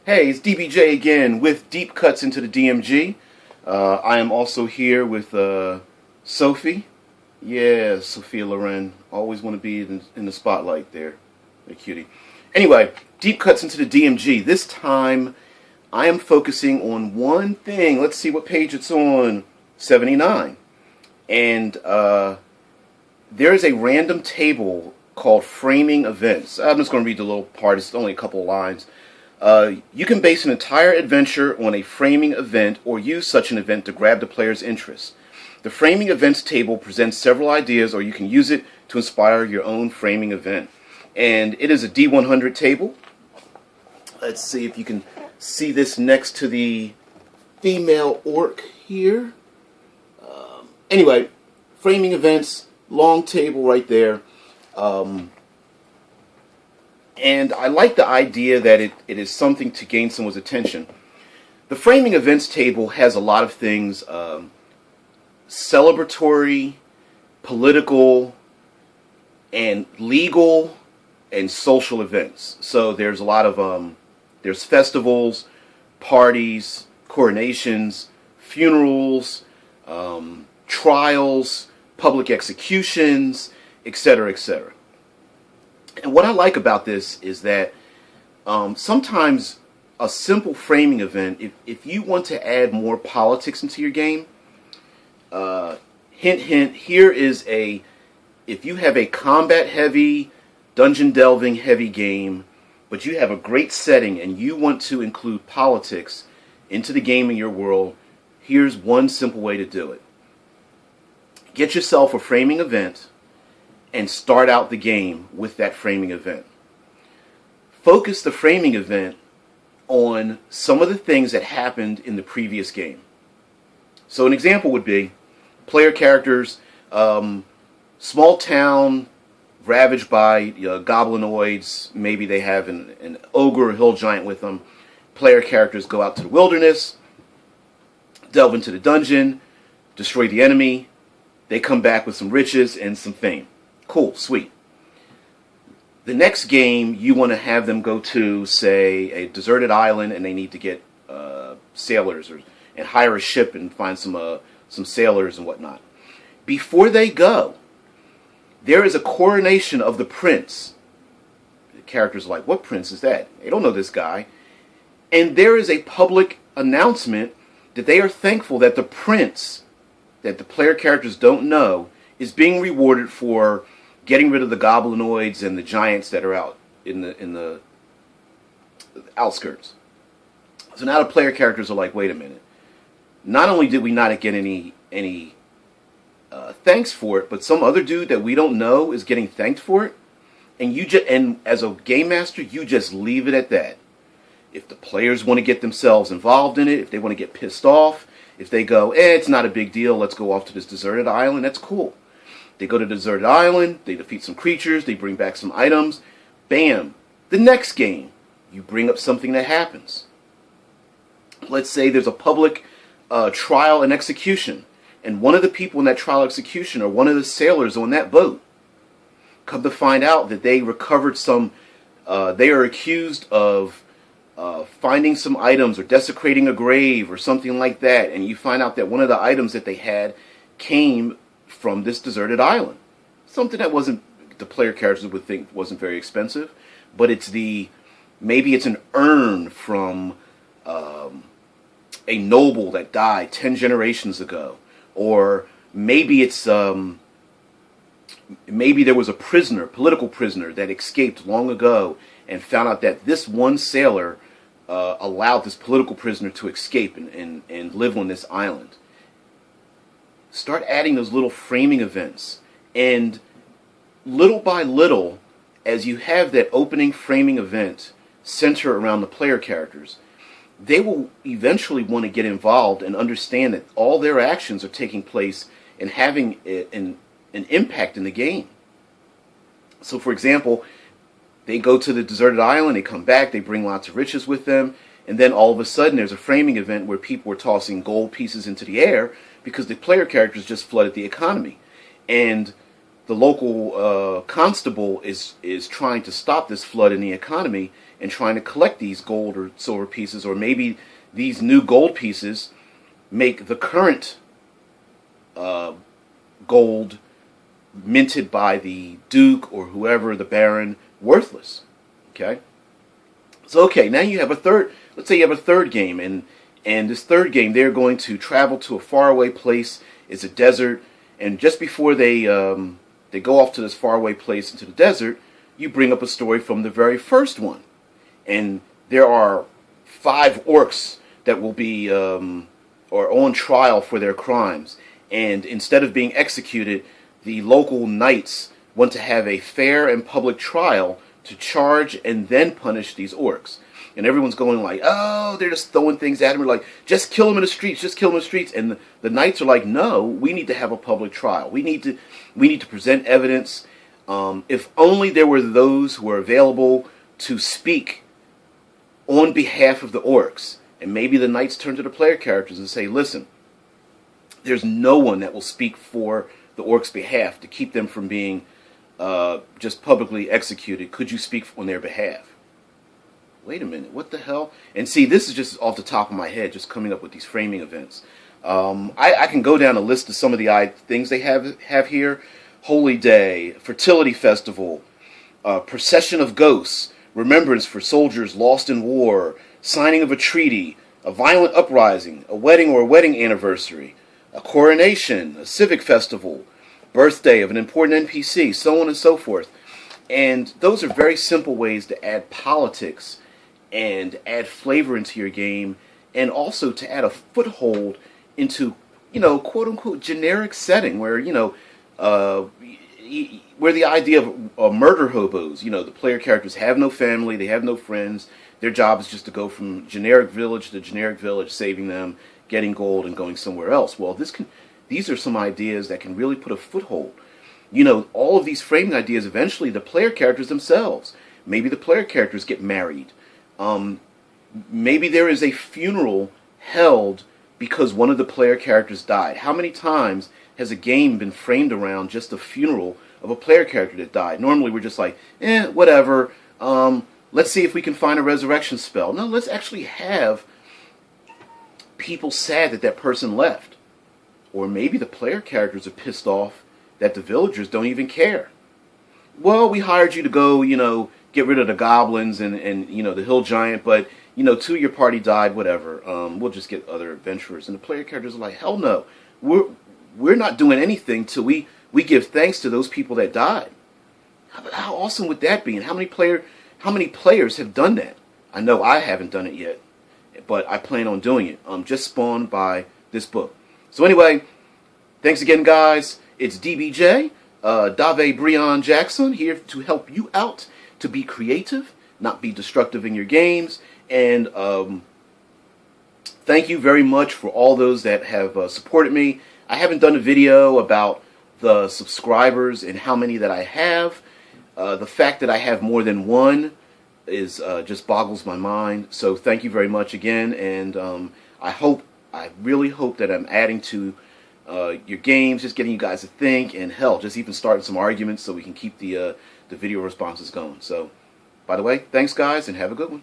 Hey, it's DBJ again with Deep Cuts into the DMG. I am also here with Sophie. Yeah, Sophia Loren. Always want to be in the spotlight there. A cutie. Anyway, Deep Cuts into the DMG. This time I am focusing on one thing. Let's see what page it's on. 79. And there is a random table called Framing Events. I'm just going to read the little part. It's only a couple of lines. You can base an entire adventure on a framing event or use such an event to grab the player's interest. The Framing Events table presents several ideas, or you can use it to inspire your own framing event. And it is a D100 table. Let's see if you can see this next to the female orc here. Anyway, Framing Events, long table right there. And I like the idea that it is something to gain someone's attention. The Framing Events table has a lot of things, celebratory, political, and legal, and social events. So there's a lot of, there's festivals, parties, coronations, funerals, trials, public executions, etc., etc. And what I like about this is that sometimes a simple framing event, if you want to add more politics into your game, hint, hint, here is if you have a combat heavy, dungeon delving heavy game, but you have a great setting and you want to include politics into the game in your world, here's one simple way to do it. Get yourself a framing event and start out the game with that framing event. Focus the framing event on some of the things that happened in the previous game. So an example would be player characters, small town ravaged by goblinoids. Maybe they have an ogre or hill giant with them. Player characters go out to the wilderness, delve into the dungeon, destroy the enemy. They come back with some riches and some fame. Cool, sweet. The next game, you want to have them go to, say, a deserted island, and they need to get sailors and hire a ship and find some sailors and whatnot. Before they go, there is a coronation of the prince. The characters are like, what prince is that? They don't know this guy. And there is a public announcement that they are thankful that the prince, that the player characters don't know, is being rewarded for getting rid of the goblinoids and the giants that are out in the outskirts. So now the player characters are like, wait a minute. Not only did we not get any thanks for it, but some other dude that we don't know is getting thanked for it, and as a game master, you just leave it at that. If the players want to get themselves involved in it, if they want to get pissed off, if they go, it's not a big deal, let's go off to this deserted island, that's cool. They go to the deserted island, they defeat some creatures, they bring back some items. Bam! The next game, you bring up something that happens. Let's say there's a public trial and execution, and one of the people in that trial execution are one of the sailors on that boat. Come to find out that they recovered they are accused of finding some items or desecrating a grave or something like that, and you find out that one of the items that they had came from this deserted island. Something that the player characters would think wasn't very expensive, but maybe it's an urn from a noble that died 10 generations ago, or maybe it's maybe there was a political prisoner that escaped long ago and found out that this one sailor allowed this political prisoner to escape and live on this island. Start adding those little framing events. And little by little, as you have that opening framing event center around the player characters, they will eventually want to get involved and understand that all their actions are taking place and having an impact in the game. So, for example, they go to the deserted island, they come back, they bring lots of riches with them, and then all of a sudden there's a framing event where people are tossing gold pieces into the air because the player characters just flooded the economy. And the local constable is trying to stop this flood in the economy, and trying to collect these gold or silver pieces, or maybe these new gold pieces make the current gold minted by the Duke or whoever, the Baron, worthless. Okay? So, okay, now you have a third, let's say you have a third game, and this third game, they're going to travel to a faraway place. It's a desert, and just before they go off to this faraway place into the desert, you bring up a story from the very first one. And there are 5 orcs that will be or on trial for their crimes. And instead of being executed, the local knights want to have a fair and public trial to charge and then punish these orcs. And everyone's going like, oh, they're just throwing things at him. We're like, just kill him in the streets, just kill him in the streets. And the knights are like, no, we need to have a public trial. We need to present evidence. If only there were those who were available to speak on behalf of the orcs. And maybe the knights turn to the player characters and say, listen, there's no one that will speak for the orcs' behalf to keep them from being just publicly executed. Could you speak on their behalf? Wait a minute, what the hell? And see, this is just off the top of my head, just coming up with these framing events. I can go down a list of some of the things they have here. Holy Day, Fertility Festival, Procession of Ghosts, Remembrance for Soldiers Lost in War, Signing of a Treaty, a Violent Uprising, a Wedding or a Wedding Anniversary, a Coronation, a Civic Festival, Birthday of an Important NPC, so on and so forth. And those are very simple ways to add politics and add flavor into your game, and also to add a foothold into, quote-unquote generic setting where, where the idea of murder hobos, the player characters have no family, they have no friends, their job is just to go from generic village to generic village, saving them, getting gold, and going somewhere else. Well, these are some ideas that can really put a foothold. All of these framing ideas, eventually the player characters themselves, maybe the player characters get married. Maybe there is a funeral held because one of the player characters died. How many times has a game been framed around just a funeral of a player character that died? Normally we're just like, whatever. Let's see if we can find a resurrection spell. No, let's actually have people sad that that person left. Or maybe the player characters are pissed off that the villagers don't even care. Well, we hired you to go, get rid of the goblins and the hill giant, but, 2 of your party died, whatever. We'll just get other adventurers. And the player characters are like, hell no. We're not doing anything till we give thanks to those people that died. How awesome would that be? And how many players have done that? I know I haven't done it yet, but I plan on doing it. Just spawned by this book. So anyway, thanks again, guys. It's DBJ, Dave Breon Jackson, here to help you out to be creative, not be destructive in your games. And thank you very much for all those that have supported me. I haven't done a video about the subscribers and how many that I have. The fact that I have more than one is just boggles my mind. So thank you very much again, and I really hope that I'm adding to your games, just getting you guys to think, and hell, just even starting some arguments so we can keep the video responses going. So, by the way, thanks guys, and have a good one.